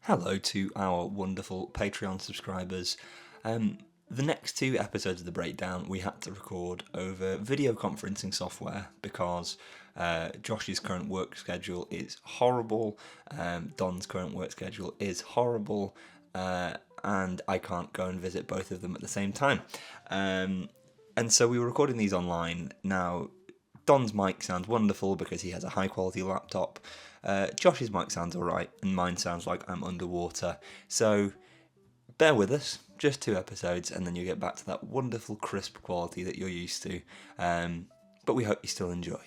Hello to our wonderful Patreon subscribers. The next two episodes of The Breakdown we had to record over video conferencing software because Josh's current work schedule is horrible, Don's current work schedule is horrible, and I can't go and visit both of them at the same time. And so we were recording these online. Now, Don's mic sounds wonderful because he has a high quality laptop. Josh's mic sounds alright, and mine sounds like I'm underwater. So bear with us, just 2 episodes, and then you'll get back to that wonderful crisp quality that you're used to. But we hope you still enjoy.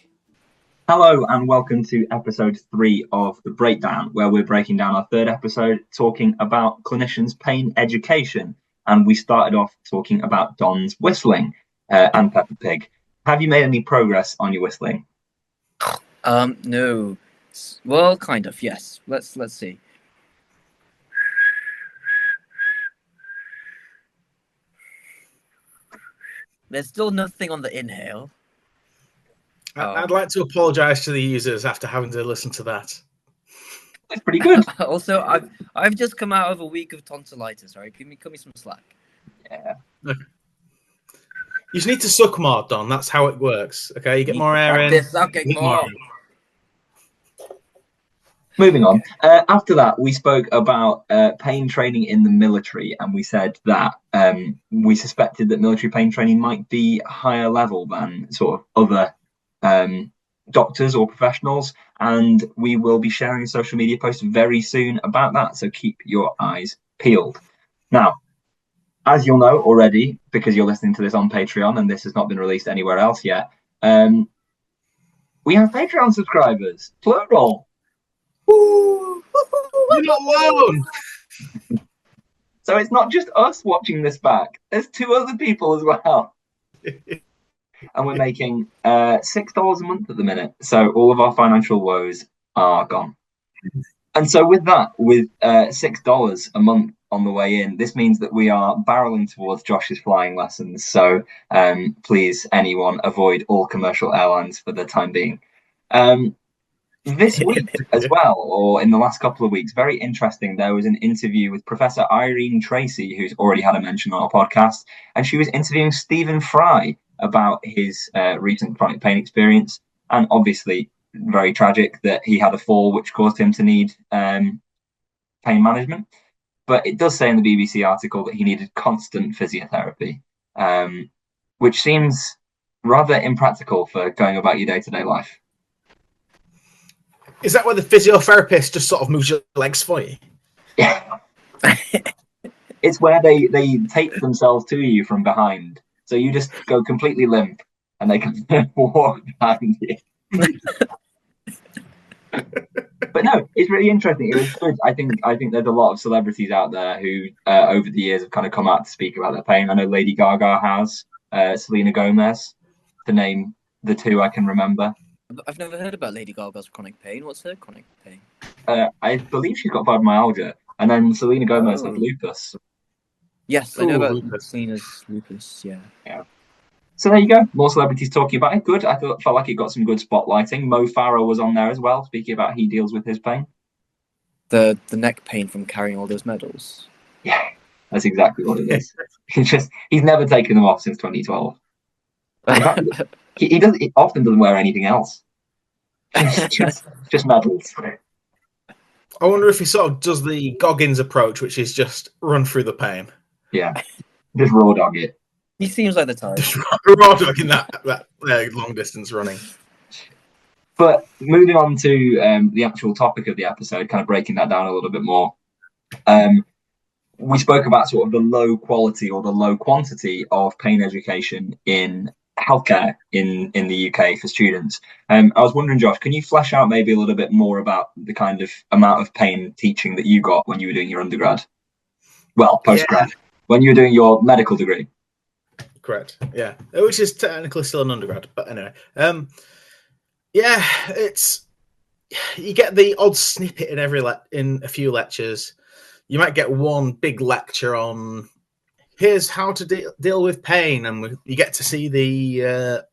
Hello and welcome to episode 3 of The Breakdown, where we're breaking down our third episode talking about clinicians' pain education. And we started off talking about Don's whistling and Peppa Pig. Have you made any progress on your whistling? No. Well, kind of, yes. Let's see. There's still nothing on the inhale. I'd like to apologise to the users after having to listen to that. That's pretty good. Also, I've just come out of a week of tonsillitis. Right, cut me some slack. Yeah. You just need to suck more, Don. That's how it works. Okay, you get more air in. Sucking more. Moving on. After that, we spoke about pain training in the military, and we said that we suspected that military pain training might be higher level than sort of other doctors or professionals, and we will be sharing a social media post very soon about that, so keep your eyes peeled. Now, as you'll know already, because you're listening to this on Patreon and this has not been released anywhere else yet, we have Patreon subscribers, plural. You're not alone. So it's not just us watching this back. There's 2 other people as well. And we're making $6 a month at the minute. So all of our financial woes are gone. And so with that, with $6 a month on the way in, this means that we are barreling towards Josh's flying lessons. So please, anyone, avoid all commercial airlines for the time being. This week as well, or in the last couple of weeks, very interesting, there was an interview with Professor Irene Tracy, who's already had a mention on our podcast, and she was interviewing Stephen Fry about his recent chronic pain experience, and obviously very tragic that he had a fall which caused him to need pain management. But it does say in the BBC article that he needed constant physiotherapy, which seems rather impractical for going about your day-to-day life. Is that where the physiotherapist just sort of moves your legs for you? Yeah. It's where they tape themselves to you from behind. So you just go completely limp and they can walk behind you. But no, it's really interesting. It was good. I think there's a lot of celebrities out there who over the years have kind of come out to speak about their pain. I know Lady Gaga has, Selena Gomez, to name the 2 I can remember. I've never heard about Lady Gaga's chronic pain. What's her chronic pain? I believe she's got fibromyalgia, and then Selena Gomez had lupus. Yes, I know about lupus. Selena's lupus. Yeah. So there you go. More celebrities talking about it. Good. I felt like it got some good spotlighting. Mo Farah was on there as well, speaking about he deals with his pain. The neck pain from carrying all those medals. Yeah, that's exactly what it is. He's never taken them off since 2012. He often doesn't wear anything else. just medals. I wonder if he sort of does the Goggins approach, which is just run through the pain. Yeah, just raw dog it. He seems like the type. Just raw dog in that long distance running. But moving on to the actual topic of the episode, kind of breaking that down a little bit more. We spoke about sort of the low quality or the low quantity of pain education in healthcare in the UK for students. I was wondering, Josh, can you flesh out maybe a little bit more about the kind of amount of pain teaching that you got when you were doing your undergrad? Well, postgrad, when you were doing your medical degree. Correct. Yeah, which is technically still an undergrad, but anyway. It's you get the odd snippet in in a few lectures. You might get one big lecture on here's how to deal with pain, and you get to see the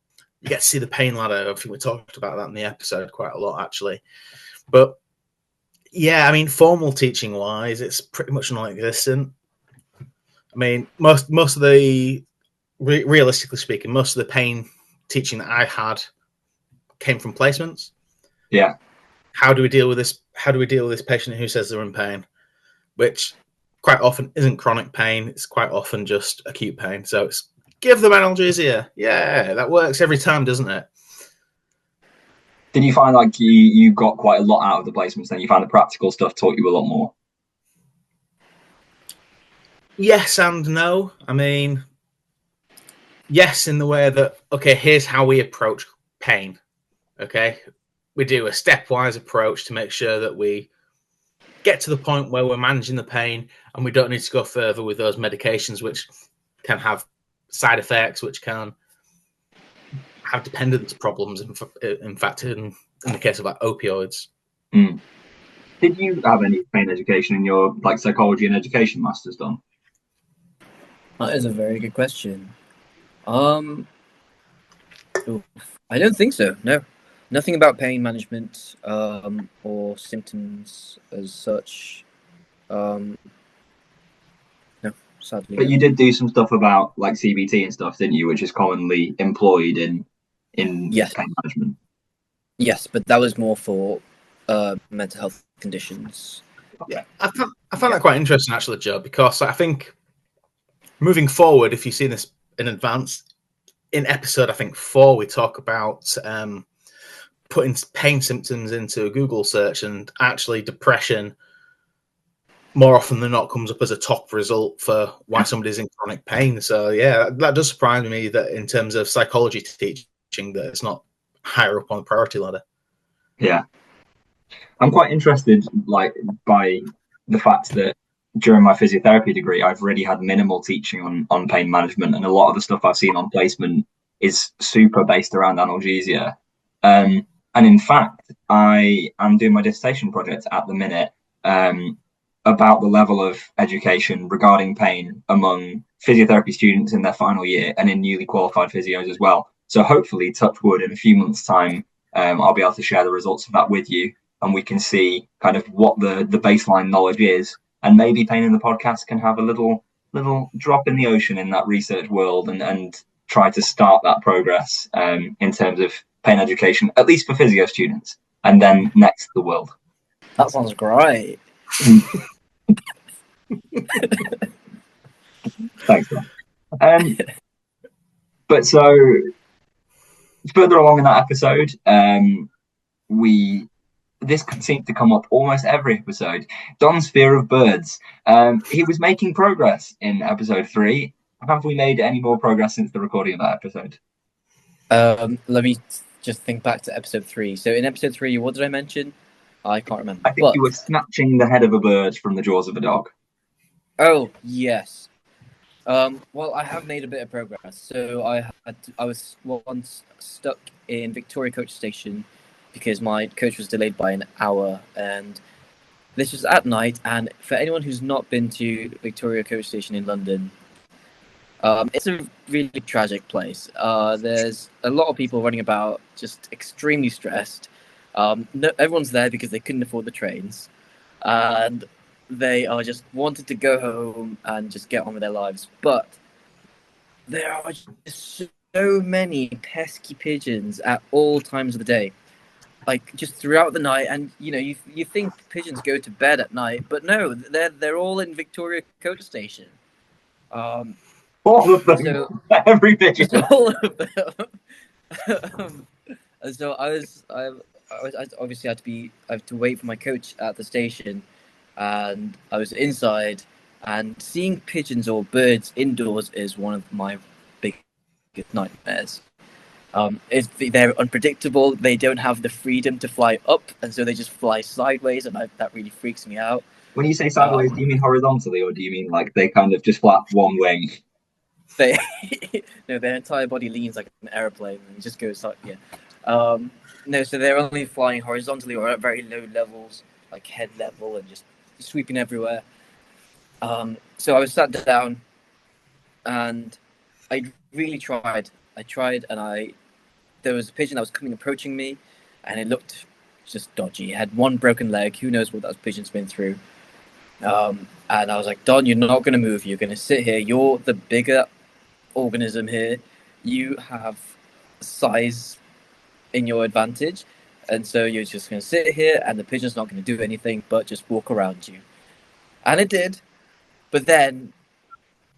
pain ladder. I think we talked about that in the episode quite a lot, actually. But Yeah, I mean, formal teaching wise, it's pretty much non-existent. I mean, most of the realistically speaking, most of the pain teaching that I had came from placements. Yeah. How do we deal with this? How do we deal with this patient who says they're in pain, which quite often isn't chronic pain? It's quite often just acute pain. So it's give them analgesia. Yeah, that works every time, doesn't it? Did you find like you got quite a lot out of the placements? Then you found the practical stuff taught you a lot more. Yes and no. I mean, yes, in the way that, okay, here's how we approach pain. Okay, we do a stepwise approach to make sure that we get to the point where we're managing the pain and we don't need to go further with those medications, which can have side effects, which can have dependence problems. In fact, in the case of like opioids. Mm. Did you have any pain education in your like psychology and education masters done? That is a very good question. I don't think so. No, nothing about pain management or symptoms as such. No, sadly. But No. you did do some stuff about like CBT and stuff, didn't you? Which is commonly employed in Yes. pain management. Yes, but that was more for mental health conditions. Yeah, I found that quite interesting actually, Joe, because I think moving forward, if you see this in advance, in episode I think 4, we talk about putting pain symptoms into a Google search, and actually depression more often than not comes up as a top result for why somebody's in chronic pain. So yeah, that does surprise me that in terms of psychology teaching, that it's not higher up on the priority ladder. Yeah, I'm quite interested like by the fact that during my physiotherapy degree, I've really had minimal teaching on pain management, and a lot of the stuff I've seen on placement is super based around analgesia. And in fact, I am doing my dissertation project at the minute about the level of education regarding pain among physiotherapy students in their final year and in newly qualified physios as well. So hopefully, touch wood, in a few months' time, I'll be able to share the results of that with you, and we can see kind of what the baseline knowledge is, and maybe Pain in the Podcast can have a little drop in the ocean in that research world, and try to start that progress in terms of pain education, at least for physio students, and then next to the world. That sounds great. Thanks, man. But so further along in that episode, this seemed to come up almost every episode. Don's fear of birds. He was making progress in episode 3. Have we made any more progress since the recording of that episode? Let me just think back to episode 3. So in episode 3, what did I mention? I can't remember. I think you were snatching the head of a bird from the jaws of a dog. Oh, yes. Well, I have made a bit of progress. So I was once stuck in Victoria Coach Station because my coach was delayed by an hour, and this was at night. And for anyone who's not been to Victoria Coach Station in London, it's a really tragic place. There's a lot of people running about, just extremely stressed. Everyone's there because they couldn't afford the trains, and they are just wanted to go home and just get on with their lives. But there are just so many pesky pigeons at all times of the day, like just throughout the night. And you think pigeons go to bed at night, but no, they're all in Victoria Coach Station. All of them. So, every pigeon. all of them. And so I obviously had to wait for my coach at the station, and I was inside, and seeing pigeons or birds indoors is one of my biggest nightmares. They're unpredictable. They don't have the freedom to fly up, and so they just fly sideways, and that really freaks me out. When you say sideways, do you mean horizontally, or do you mean like they kind of just flap one wing? No, their entire body leans like an airplane and just goes like, yeah. No, so they're only flying horizontally or at very low levels, like head level, and just sweeping everywhere. So I was sat down, and I really tried. And there was a pigeon that was approaching me, and it looked just dodgy. It had one broken leg. Who knows what that pigeon's been through? And I was like, Don, you're not going to move. You're going to sit here. You're the bigger organism here. You have size in your advantage. And so you're just going to sit here and the pigeon's not going to do anything but just walk around you. And it did. But then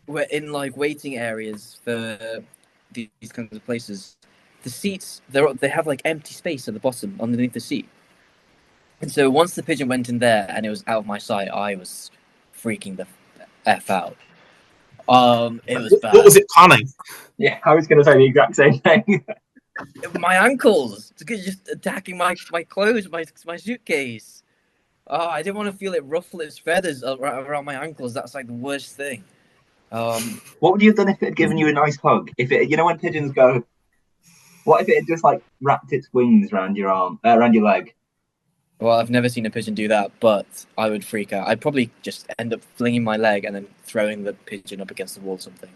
we're in like waiting areas for these kinds of places. The seats, they have like empty space at the bottom underneath the seat. And so once the pigeon went in there and it was out of my sight, I was freaking the F out. It was bad. What was it planning? Yeah, I was going to say the exact same thing. My ankles, just attacking my clothes, my suitcase. Oh, I didn't want to feel it ruffle its feathers around my ankles. That's like the worst thing. What would you have done if it had given you a nice hug? If it, when pigeons go, what if it had just like wrapped its wings around your arm, around your leg? Well, I've never seen a pigeon do that, but I would freak out. I'd probably just end up flinging my leg and then throwing the pigeon up against the wall or something.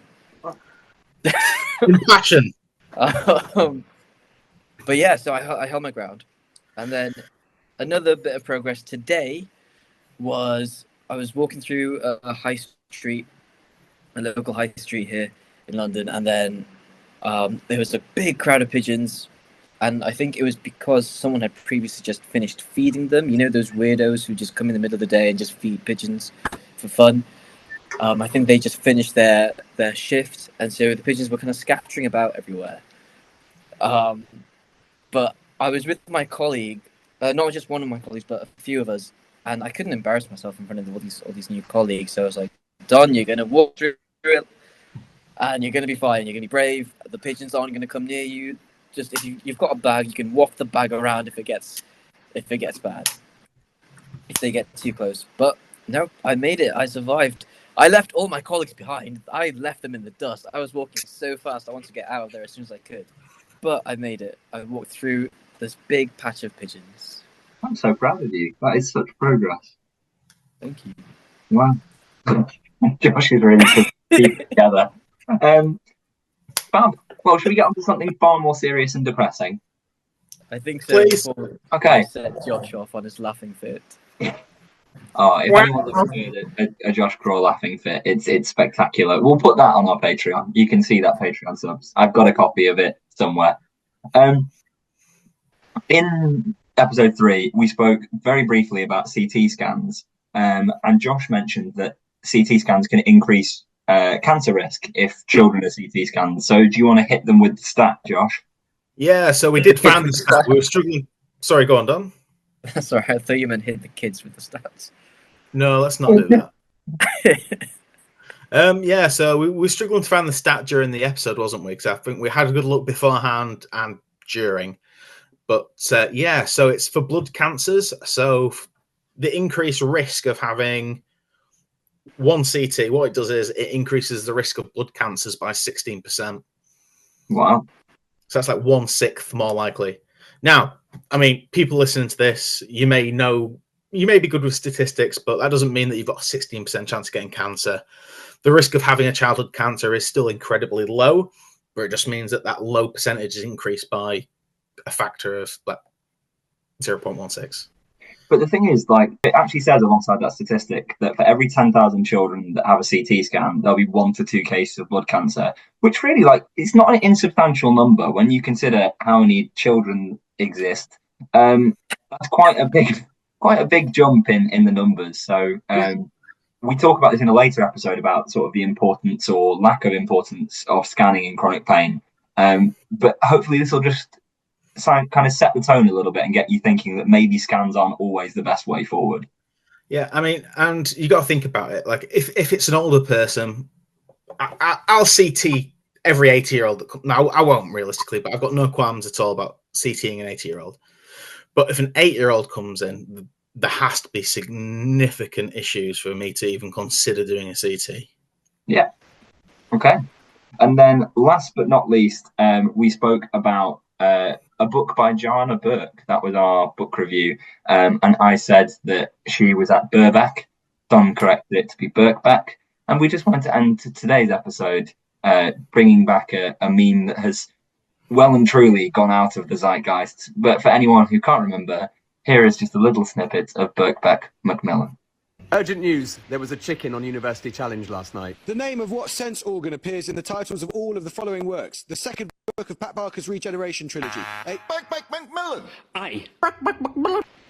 Impassion. But yeah, so I held my ground. And then another bit of progress today was I was walking through a high street, a local high street here in London, and then there was a big crowd of pigeons. And I think it was because someone had previously just finished feeding them. You know, those weirdos who just come in the middle of the day and just feed pigeons for fun. I think they just finished their shift, and so the pigeons were kind of scattering about everywhere. But I was with my colleague, not just one of my colleagues, but a few of us, and I couldn't embarrass myself in front of all these new colleagues. So I was like, Don, you're going to walk through it, and you're going to be fine. You're going to be brave. The pigeons aren't going to come near you. Just if you've got a bag, you can waft the bag around if it gets bad, if they get too close. But no, I made it. I survived. I left all my colleagues behind. I left them in the dust. I was walking so fast. I wanted to get out of there as soon as I could. But I made it. I walked through this big patch of pigeons. I'm so proud of you. That is such progress. Thank you. Wow. Josh is really good to keep it together. Fab. Well, should we get on to something far more serious and depressing? I think so. Please. Okay. I set Josh off on his laughing fit. Oh, if anyone's ever heard a Josh Craw laughing fit, it's spectacular. We'll put that on our Patreon. You can see that Patreon subs. I've got a copy of it somewhere. In episode 3, we spoke very briefly about CT scans, and Josh mentioned that CT scans can increase cancer risk if children are CT scanned. So do you want to hit them with the stat, Josh? Yeah, so we did find this stat. We were struggling. Sorry, go on, Don. Sorry, I thought you meant hit the kids with the stats. No, let's not do that. Yeah, so we were struggling to find the stat during the episode, wasn't we? Because I think we had a good look beforehand and during. But yeah, so it's for blood cancers. So the increased risk of having one CT, what it does is it increases the risk of blood cancers by 16%. Wow. So that's like 1/6 more likely. Now, I mean, people listening to this, you may be good with statistics, but that doesn't mean that you've got a 16% chance of getting cancer. The risk of having a childhood cancer is still incredibly low, but it just means that low percentage is increased by a factor of like 0.16. But the thing is, like, it actually says alongside that statistic that for every 10,000 children that have a CT scan, there'll be 1 to 2 cases of blood cancer, which really, like, it's not an insubstantial number when you consider how many children exist. That's quite a big jump in the numbers. So we talk about this in a later episode about sort of the importance or lack of importance of scanning in chronic pain. But hopefully this will just kind of set the tone a little bit and get you thinking that maybe scans aren't always the best way forward. Yeah, I mean, and you got to think about it. Like, if it's an older person, I'll CT every 80-year-old. Now, I won't realistically, but I've got no qualms at all about CTing an 80-year-old. But if an 8-year-old comes in, there has to be significant issues for me to even consider doing a CT. Yeah. Okay. And then last but not least, we spoke about a book by Joanna Burke. That was our book review. And I said that she was at Birkbeck. Don corrected it to be Birkbeck. And we just wanted to end today's episode bringing back a meme that has well and truly gone out of the zeitgeist. But for anyone who can't remember, here is just a little snippet of Birkbeck Macmillan. Urgent news. There was a chicken on University Challenge last night. The name of what sense organ appears in the titles of all of the following works? The second book of Pat Barker's Regeneration trilogy. Macmillan. Aye.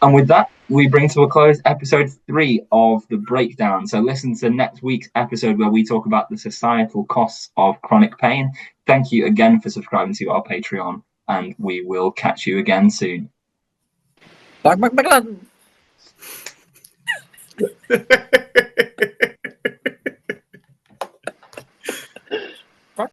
And with that, we bring to a close episode 3 of The Breakdown. So listen to next week's episode where we talk about the societal costs of chronic pain. Thank you again for subscribing to our Patreon, and we will catch you again soon. Macmillan.